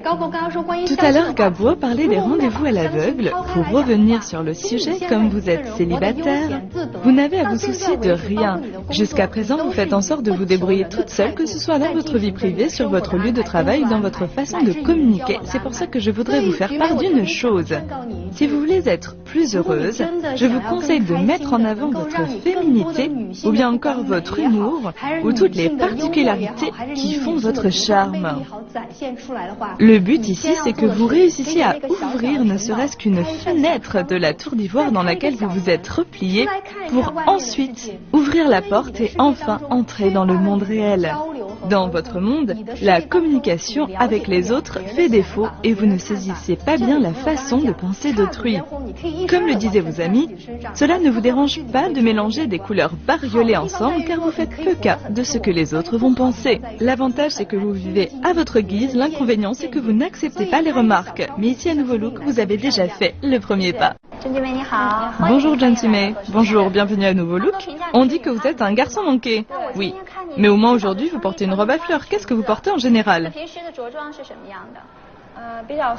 Tout à l'heure, Gabo parlait des rendez-vous à l'aveugle. Pour revenir sur le sujet, comme vous êtes célibataire, vous n'avez à vous soucier de rien. Jusqu'à présent, vous faites en sorte de vous débrouiller toute seule, que ce soit dans votre vie privée, sur votre lieu de travail ou dans votre façon de communiquer. C'est pour ça que je voudrais vous faire part d'une chose. Si vous voulez être plus heureuse, je vous conseille de mettre en avant votre féminité, ou bien encore votre humour, ou toutes les particularités qui font votre charme. Le but ici, c'est que vous réussissiez à ouvrir ne serait-ce qu'une fenêtre de la tour d'ivoire dans laquelle vous vous êtes replié, pour ensuite ouvrir la porte et enfin entrer dans le monde réel. Dans votre monde, la communication avec les autres fait défaut et vous ne saisissez pas bien la façon de penser d'autrui. Comme le disaient vos amis, cela ne vous dérange pas de mélanger des couleurs bariolées ensemble car vous faites peu cas de ce que les autres vont penser. L'avantage, c'est que vous vivez à votre guise, l'inconvénient, c'est que vous n'acceptez pas les remarques. Mais ici à Nouveau Look, vous avez déjà fait le premier pas. Bonjour Gentime, bonjour, bienvenue à Nouveau Look. On dit que vous êtes un garçon manqué. Oui, mais au moins aujourd'hui vous portez une robe à fleurs. Qu'est-ce que vous portez en général?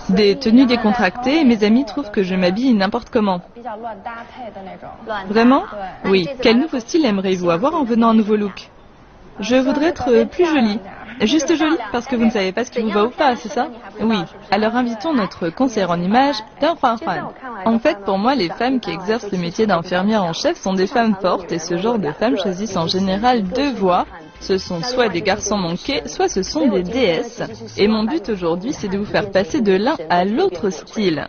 Des tenues décontractées et mes amis trouvent que je m'habille n'importe comment. Vraiment? Oui. Quel nouveau style aimeriez-vous avoir en venant à Nouveau Look? Je voudrais être plus jolie. Juste jolie parce que vous ne savez pas ce qui vous va ou pas, c'est ça? Oui. Alors invitons notre conseillère en images, Deng Huanhuan. En fait, pour moi, les femmes qui exercent le métier d'infirmière en chef sont des femmes fortes et ce genre de femmes choisissent en général deux voies. Ce sont soit des garçons manqués, soit ce sont des déesses. Et mon but aujourd'hui, c'est de vous faire passer de l'un à l'autre style.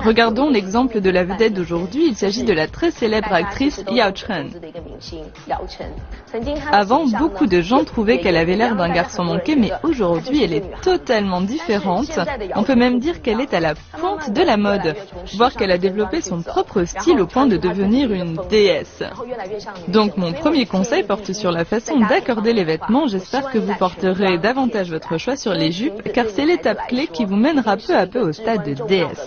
Regardons l'exemple de la vedette d'aujourd'hui, il s'agit de la très célèbre actrice Yao Chen. Avant, beaucoup de gens trouvaient qu'elle avait l'air d'un garçon manqué, mais aujourd'hui, elle est totalement différente. On peut même dire qu'elle est à la pointe de la mode, voire qu'elle a développé son propre style au point de devenir une déesse. Donc mon premier conseil porte sur la façon d'accorder les vêtements. J'espère que vous porterez davantage votre choix sur les jupes, car c'est l'étape clé qui vous mènera peu à peu au stade de déesse.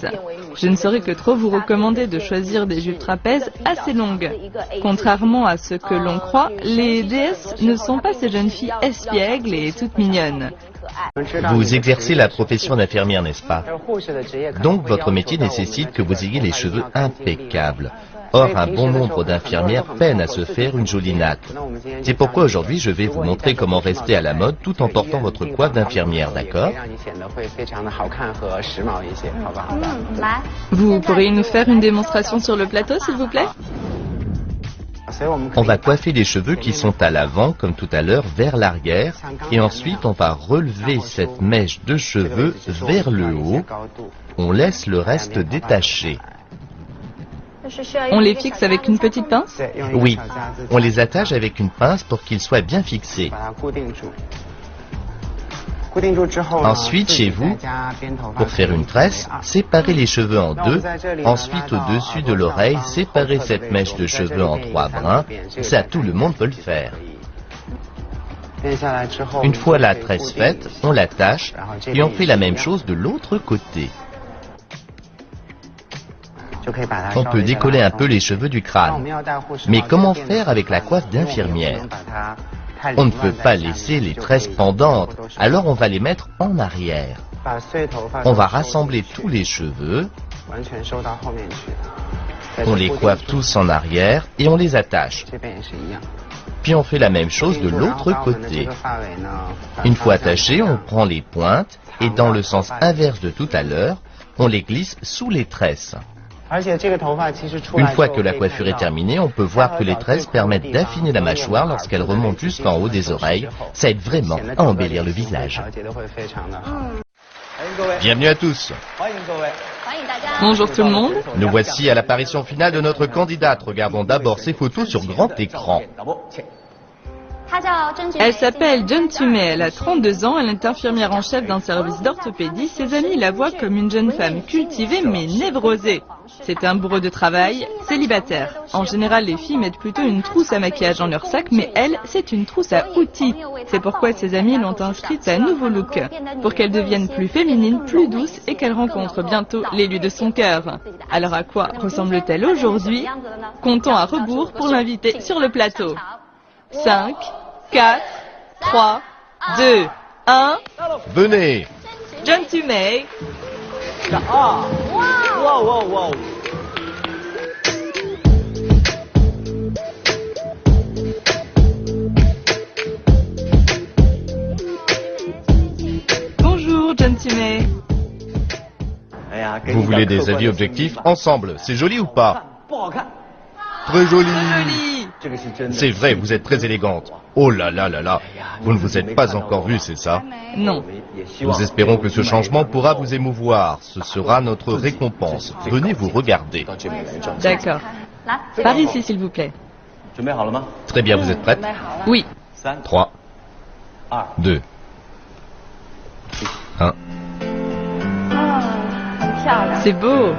Je ne saurais que trop vous recommander de choisir des jupes trapèzes assez longues. Contrairement à ce que l'on croit, les déesses ne sont pas ces jeunes filles espiègles et toutes mignonnes. Vous exercez la profession d'infirmière, n'est-ce pas? Donc votre métier nécessite que vous ayez les cheveux impeccables. Or, un bon nombre d'infirmières peinent à se faire une jolie natte. C'est pourquoi aujourd'hui je vais vous montrer comment rester à la mode tout en portant votre coiffe d'infirmière, d'accord? Vous pourriez nous faire une démonstration sur le plateau, s'il vous plaît? On va coiffer les cheveux qui sont à l'avant, comme tout à l'heure, vers l'arrière, et ensuite on va relever cette mèche de cheveux vers le haut. On laisse le reste détaché. On les fixe avec une petite pince? Oui, on les attache avec une pince pour qu'ils soient bien fixés. Ensuite, chez vous, pour faire une tresse, séparez les cheveux en deux. Ensuite, au-dessus de l'oreille, séparez cette mèche de cheveux en trois brins. Ça, tout le monde peut le faire. Une fois la tresse faite, on l'attache et on fait la même chose de l'autre côté. On peut décoller un peu les cheveux du crâne. Mais comment faire avec la coiffe d'infirmière? On ne peut pas laisser les tresses pendantes, alors on va les mettre en arrière. On va rassembler tous les cheveux, on les coiffe tous en arrière et on les attache. Puis on fait la même chose de l'autre côté. Une fois attachés, on prend les pointes et dans le sens inverse de tout à l'heure, on les glisse sous les tresses. Une fois que la coiffure est terminée, on peut voir que les tresses permettent d'affiner la mâchoire lorsqu'elle remonte jusqu'en haut des oreilles. Ça aide vraiment à embellir le visage. Bienvenue à tous. Bonjour tout le monde. Nous voici à l'apparition finale de notre candidate. Regardons d'abord ses photos sur grand écran. Elle s'appelle Gentime, elle a 32 ans, elle est infirmière en chef d'un service d'orthopédie. Ses amis la voient comme une jeune femme cultivée mais névrosée. C'est un bourreau de travail, célibataire. En général, les filles mettent plutôt une trousse à maquillage dans leur sac, mais elle, c'est une trousse à outils. C'est pourquoi ses amis l'ont inscrite à Nouveau Look, pour qu'elle devienne plus féminine, plus douce et qu'elle rencontre bientôt l'élu de son cœur. Alors à quoi ressemble-t-elle aujourd'hui? Comptons à rebours pour l'inviter sur le plateau. 5, 4, 3, 2, 1... Venez. John Tumei. Bonjour, John Tumei. Vous voulez des avis objectifs ensemble, c'est joli ou pas? Très joli. Joli. C'est vrai, vous êtes très élégante. Oh là là là là. Vous ne vous êtes pas encore vue, c'est ça? Non. Nous espérons que ce changement pourra vous émouvoir. Ce sera notre récompense. Venez vous regarder. D'accord. Par ici, s'il vous plaît. Très bien, vous êtes prête? Oui. 3, 2, 1. C'est beau.